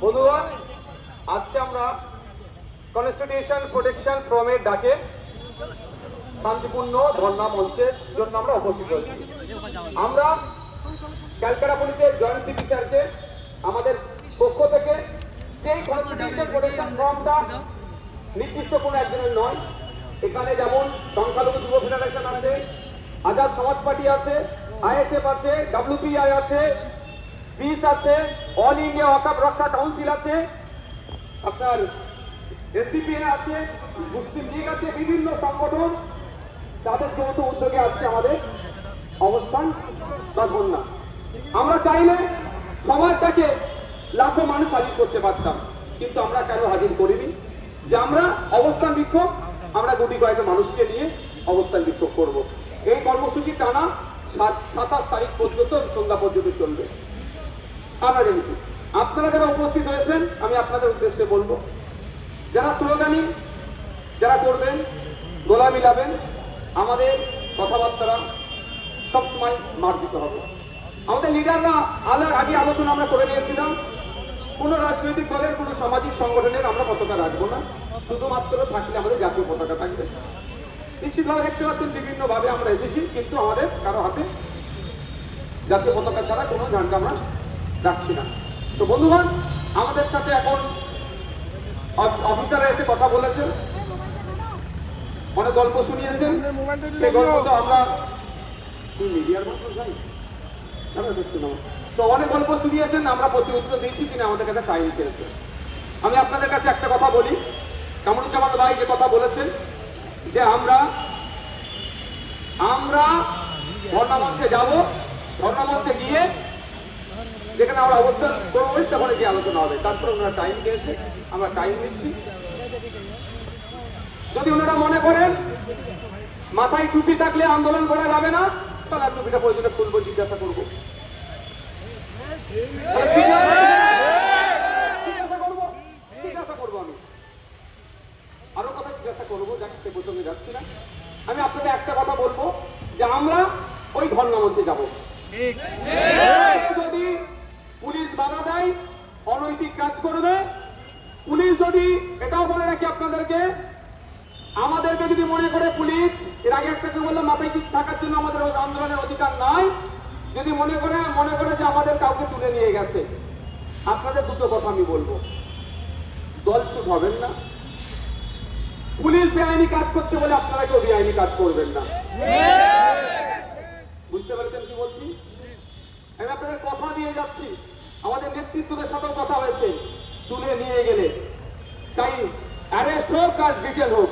বন্ধুগণ, আজকে আমরা কনস্টিটিউশন প্রোটেকশন ফোরামের ডাকে শান্তিপূর্ণ ধর্ণা মঞ্চের জন্য আমরা উপস্থিত হয়েছি। আমরা ক্যালকাটা পুলিশের জয়েন্ট সিপি স্যারকে আমাদের পক্ষ থেকে সেই কনস্টিটিউশন প্রোটেকশন ফোরামটা নির্দিষ্ট কোনো একজনের নয়, এখানে যেমন সংখ্যালঘু যুব ফেডারেশন আছে, আজাদ সমাজ পার্টি আছে, আইএসএফ আছে, ডাব্লিউপিআই আছে, পিস আছে, অল ইন্ডিয়া ওয়াকফ রক্ষা কাউন্সিল আছে, আপনার এসডিপিএ আছে, মুসলিম লীগ আছে, বিভিন্ন সংগঠন তাদের যৌথ উদ্যোগে আজকে আমাদের অবস্থান বা ধর্ণা। আমরা চাইলে সমাজটাকে লাখো মানুষ হাজির করতে পারতাম, কিন্তু আমরা কেন হাজির করিনি? যে আমরা অবস্থান বিক্ষোভ, আমরা গুটি কয়েক মানুষকে নিয়ে অবস্থান বিক্ষোভ করব। এই কর্মসূচি টানা 27 তারিখ পর্যন্ত সন্ধ্যা পর্যন্ত চলবে। আমরা জেনেছি আপনারা যারা উপস্থিত হয়েছেন, আমি আপনাদের উদ্দেশ্যে বলবো, যারা স্লোগানি যারা করবেন, গলা মিলাবেন, আমাদের কথাবার্তা সবসময় মার্জিত হবে। আমাদের লিডাররা আগে আলোচনা আমরা করে নিয়েছিলাম, কোন রাজনৈতিক দলের, কোন সামাজিক সংগঠনের আমরা পতাকা রাখবো না, শুধুমাত্র থাকলে আমাদের জাতীয় পতাকা থাকবে। নিশ্চিতভাবে দেখতে পাচ্ছেন বিভিন্ন ভাবে আমরা এসেছি, কিন্তু আমাদের কারো হাতে জাতীয় পতাকা ছাড়া কোনো ঝান্ডা আমরা রাখছি না। তো বন্ধুগণ, আমাদের সাথে এখন অফিসাররা এসে কথা বলেছেন, অনেক গল্প শুনিয়েছেন, সেই গল্প তো আমরা তো অনেক গল্প শুনিয়েছেন, আমরা প্রতি উত্তর দিয়েছি, তিনি আমাদের কাছে টাইম চেয়েছেন। আমি আপনাদের কাছে একটা কথা বলি, কামরুজ্জামান ভাই যে কথা বলেছেন যে আমরা ধর্ণামঞ্চে যাব, ধর্ণামঞ্চে গিয়ে যেখানে আমরা অবস্থান করবো তখন যে আলোচনা হবে, তারপরে ওনারা টাইম দিয়েছে, আমরা টাইম নিচ্ছি। যদি ওনারা মনে করেন মাথায় টুপি থাকলে আন্দোলন করা যাবে না, তাহলে টুপিটা প্রয়োজনে খুলবো, জিজ্ঞাসা করবো, আমি আরো কথা জিজ্ঞাসা করবো, যাকে সে প্রসঙ্গে যাচ্ছি না। আমি আপনাদের একটা কথা বলবো যে আমরা ওই ধর্ণা মঞ্চে যাবো। যদি পুলিশ বাধা দেয়, অনৈতিক কাজ করবে, পুলিশ যদি, এটাও বলে রাখি আপনাদেরকে, আমাদেরকে যদি মনে করে পুলিশ, এর আগে একটা বললাম মাথায় কিছু থাকার জন্য আমাদের আন্দোলনের অধিকার নাই, যদি মনে করে যে আমাদের কাউকে তুলে নিয়ে গেছে, আপনাদের দুটো কথা আমি বলবো, দলছুট হবেন না। পুলিশ বেআইনি কাজ করছে বলে আপনারা কেউ বেআইনি কাজ করবেন না। বুঝতে পারছেন কি বলছি? আমি আপনাদের কথা দিয়ে যাচ্ছি, আমাদের নেতৃত্বদের সাথেও কথা হয়েছে, তুলে নিয়ে গেলে চাই অ্যারেস্ট হোক আর ডিটেল হোক,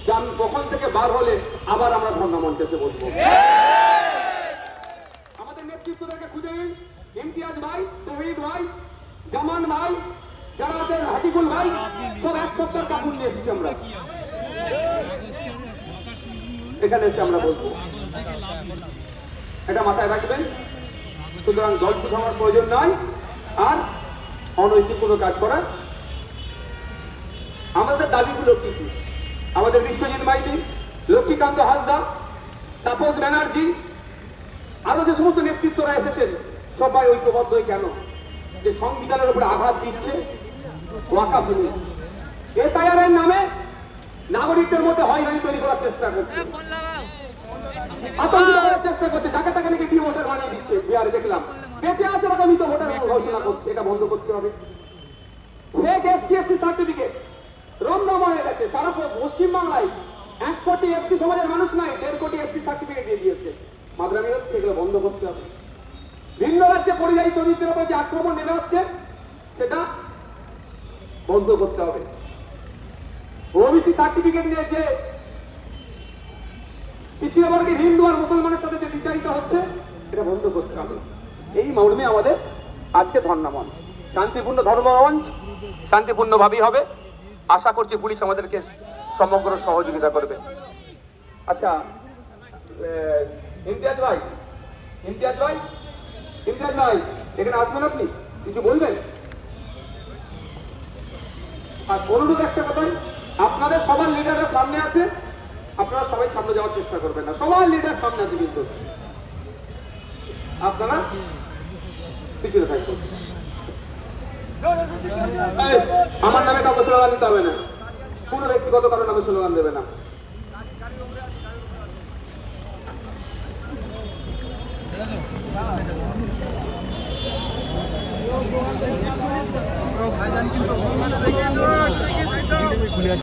যান কখন থেকে বার হলে আবার আমরা ধর্ণা মঞ্চে এসে বসবো। আমাদের নেতৃত্বদেরকে খুঁজে নিন, ইমতিয়াজ ভাই, তৌহিদ ভাই, জামান ভাই, যারা আছেন, হাটিকুল ভাই, সব এক সপ্তাহ কাপড় নিয়ে এসেছি আমরা, এখানে এসে আমরা বলবো। এটা মাথায় রাখবেন। সুতরাং দলছুট হওয়ার প্রয়োজন নয়, আর অনৈতিক কোনো কাজ করার। আমাদের দাবিগুলো কি কি? আমাদের বিশ্বজিৎ মাইতি, লক্ষ্মীকান্ত হাসদা, তাপস ব্যানার্জি, আরো যে সমস্ত নেতৃত্বরা এসেছেন, সবাই ঐক্যবদ্ধ। কেন? যে সংবিধানের উপরে আঘাত দিচ্ছে ওয়াকফ বিল, এসআইআর এর নামে নাগরিকদের মধ্যে হয়রানি তৈরি করার চেষ্টা করছে, আতঙ্কিত করার চেষ্টা করছে, যাকে তাকে নাকি ভোটার বানিয়ে দিচ্ছে। বিহারে দেখলাম বেঁচে আছে তাকে মৃত ভোটার ঘোষণা করছে। এটা বন্ধ করতে হবে। ফেক এসটি/এসসি সার্টিফিকেট রমরমা হয়ে গেছে। সারা পশ্চিমবাংলায় 1 কোটি এসসি সমাজের মানুষ নাই, 1.5 কোটি এসসি সার্টিফিকেট দিয়ে দিয়েছে। মাদ্রামি হচ্ছে, এগুলো বন্ধ করতে হবে। ভিন্ন রাজ্যে পরিযায়ী শ্রমিকদের উপর যে আক্রমণ নেমে আসছে, সেটা বন্ধ করতে হবে। ওবিসি সার্টিফিকেট নিয়ে যে পিছিয়ে বর্গের হিন্দু আর মুসলমানের সাথে যে বিচারিত হচ্ছে, এটা বন্ধ করতে হবে। এই মর্মে আমাদের আজকে ধর্ণা মঞ্চ, শান্তিপূর্ণ ধর্ম মঞ্চ, শান্তিপূর্ণভাবেই হবে। আশা করছি পুলিশ আমাদেরকে সমগ্র সহযোগিতা করবে। আচ্ছা, ইমতিয়াজ ভাই, ইমতিয়াজ ভাই, ইমতিয়াজ ভাই এখানে আসবেন, আপনি কিছু বলবেন? আর অনুরোধ একটা কথা, আপনাদের সবার লিডাররা সামনে আছে, আপনারা সবাই সামনে যাওয়ার চেষ্টা করবেন না, সবার লিডার সামনে আছে, কিন্তু আপনারা পিছনে থাকবেন। আমার নামে কাউকে স্লোগান দিতে হবে না, কোনো ব্যক্তিগত কারো নামে স্লোগান দেবে না।